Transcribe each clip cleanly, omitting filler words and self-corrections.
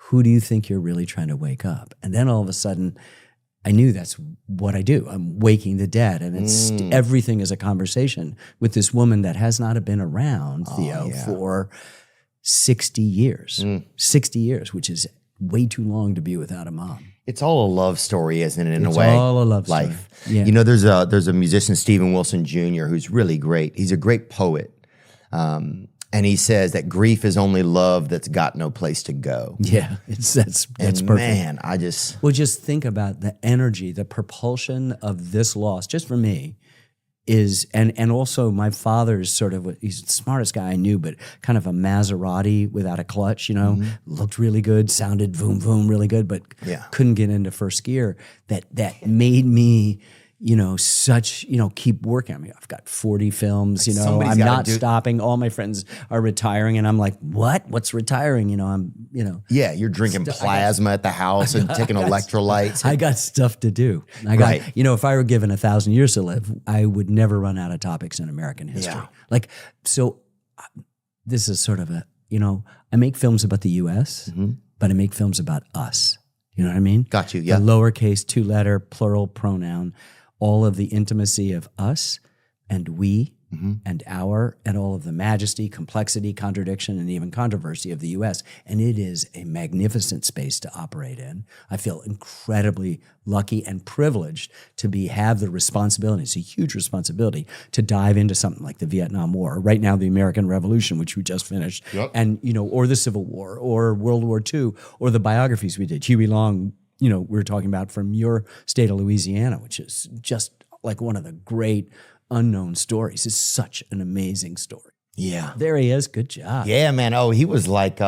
Who do you think you're really trying to wake up? And then all of a sudden, I knew that's what I do. I'm waking the dead, and it's everything is a conversation with this woman that has not been around, Theo, for 60 years. 60 years, which is way too long to be without a mom. It's all a love story, isn't it, in a way? It's all a love story. Life. Yeah. You know, there's a musician, Stephen Wilson Jr., who's really great. He's a great poet. And he says that grief is only love that's got no place to go. Yeah, that's perfect. Man, Well, just think about the energy, the propulsion of this loss, just for me, is, and also my father's sort of, he's the smartest guy I knew, but kind of a Maserati without a clutch, you know, looked really good, sounded boom, boom, really good, but couldn't get into first gear. That made me, you know, keep working. I mean, I've got 40 films, you know, I'm not stopping. All my friends are retiring, and I'm like, what? What's retiring? You know, Yeah, you're drinking plasma at the house and taking electrolytes. I got stuff to do. You know, if I were given 1,000 years to live, I would never run out of topics in American history. Yeah. This is sort of you know, I make films about the U.S., but I make films about us. You know what I mean? Got you, yeah. The lowercase, two-letter, plural pronoun, all of the intimacy of us and we and our, and all of the majesty, complexity, contradiction, and even controversy of the U.S. And it is a magnificent space to operate in. I feel incredibly lucky and privileged to have the responsibility, it's a huge responsibility, to dive into something like the Vietnam War, right now the American Revolution, which we just finished, and, you know, or the Civil War, or World War II, or the biographies we did. Huey Long, you know, we were talking about from your state of Louisiana, which is just like one of the great unknown stories. It's such an amazing story. Yeah. There he is. Good job. Yeah, man. Oh, he was like,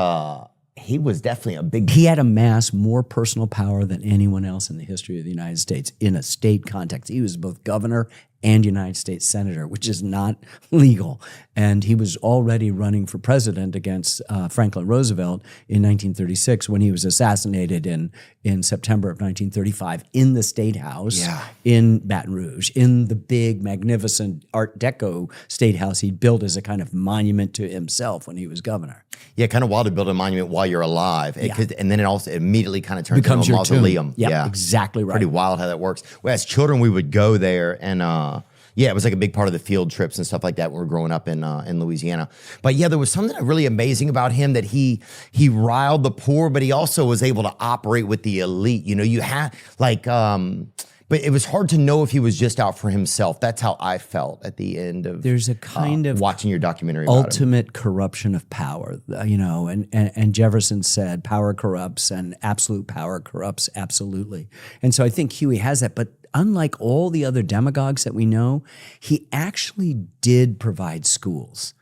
he was definitely a big... He had amassed more personal power than anyone else in the history of the United States in a state context. He was both governor and United States senator, which is not legal. And he was already running for president against Franklin Roosevelt in 1936 when he was assassinated in September of 1935 in the State House in Baton Rouge, in the big, magnificent Art Deco State House he built as a kind of monument to himself when he was governor. Yeah, kind of wild to build a monument while you're alive. And then it also immediately kind of turns into a mausoleum. Yeah, exactly right. Pretty wild how that works. Well, as children, we would go there and it was like a big part of the field trips and stuff like that when we were growing up in Louisiana. But yeah, there was something really amazing about him, that he riled the poor, but he also was able to operate with the elite. You know, you had but it was hard to know if he was just out for himself. That's how I felt at the end of there's a kind of watching your documentary. Ultimate corruption of power, you know, and Jefferson said power corrupts and absolute power corrupts absolutely. And so I think Huey has that, but unlike all the other demagogues that we know, he actually did provide schools.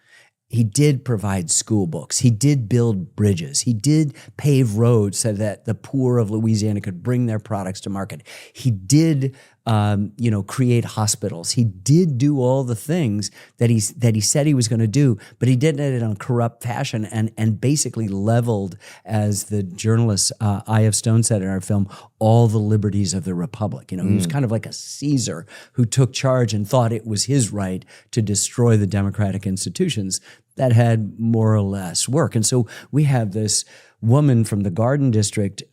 He did provide school books. He did build bridges. He did pave roads so that the poor of Louisiana could bring their products to market. He did, create hospitals. He did do all the things that he said he was going to do, but he did it in a corrupt fashion and basically leveled, as the journalist I.F. Stone said in our film, all the liberties of the republic. You know, he was kind of like a Caesar who took charge and thought it was his right to destroy the democratic institutions that had more or less work. And so we have this woman from the Garden District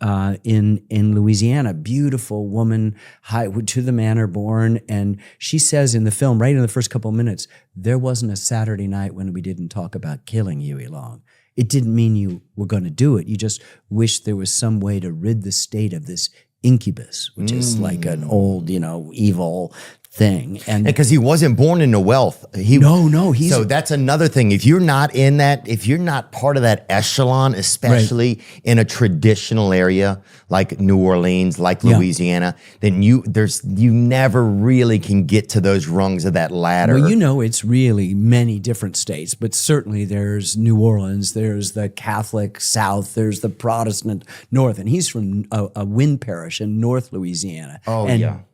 in Louisiana, beautiful woman, to the manor born, and she says in the film, right in the first couple of minutes, there wasn't a Saturday night when we didn't talk about killing Huey Long. It didn't mean you were going to do it. You just wished there was some way to rid the state of this incubus, which is like an old, evil thing. And because he wasn't born into wealth. So that's another thing. If you're not in that, if you're not part of that echelon, especially in a traditional area like New Orleans, like Louisiana, then you never really can get to those rungs of that ladder. Well, it's really many different states, but certainly there's New Orleans, there's the Catholic South, there's the Protestant North, and he's from a wind parish in North Louisiana.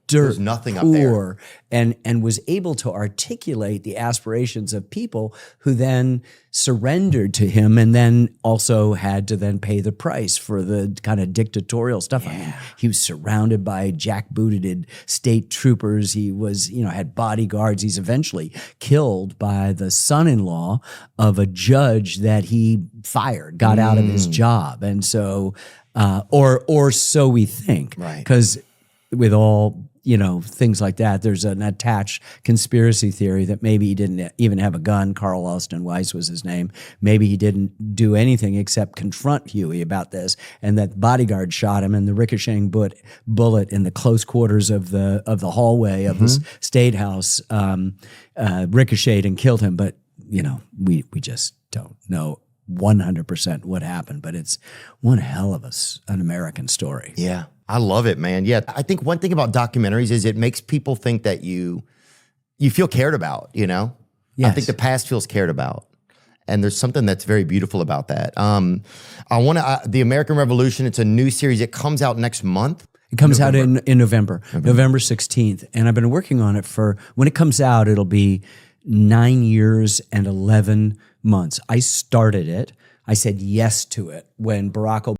dirt nothing up there. poor, and was able to articulate the aspirations of people who then surrendered to him, and then also had to then pay the price for the kind of dictatorial stuff. I mean, he was surrounded by jackbooted state troopers. He was, had bodyguards. He's eventually killed by the son-in-law of a judge that he fired, got out of his job. And so, or so we think, Right. Because with all, things like that, there's an attached conspiracy theory that maybe he didn't even have a gun. Carl Austin Weiss was his name. Maybe he didn't do anything except confront Huey about this, and that bodyguard shot him, and the ricocheting bullet in the close quarters of the hallway of the state house ricocheted and killed him. But we just don't know 100% what happened, but it's one hell of an American story. Yeah. I love it, man. Yeah. I think one thing about documentaries is it makes people think that you feel cared about, I Yes. think the past feels cared about. And there's something that's very beautiful about that. The American Revolution, it's a new series. It comes out next month. It comes out in November 16th. And I've been working on it when it comes out, it'll be 9 years and 11 months. I started it. I said yes to it when Barack Obama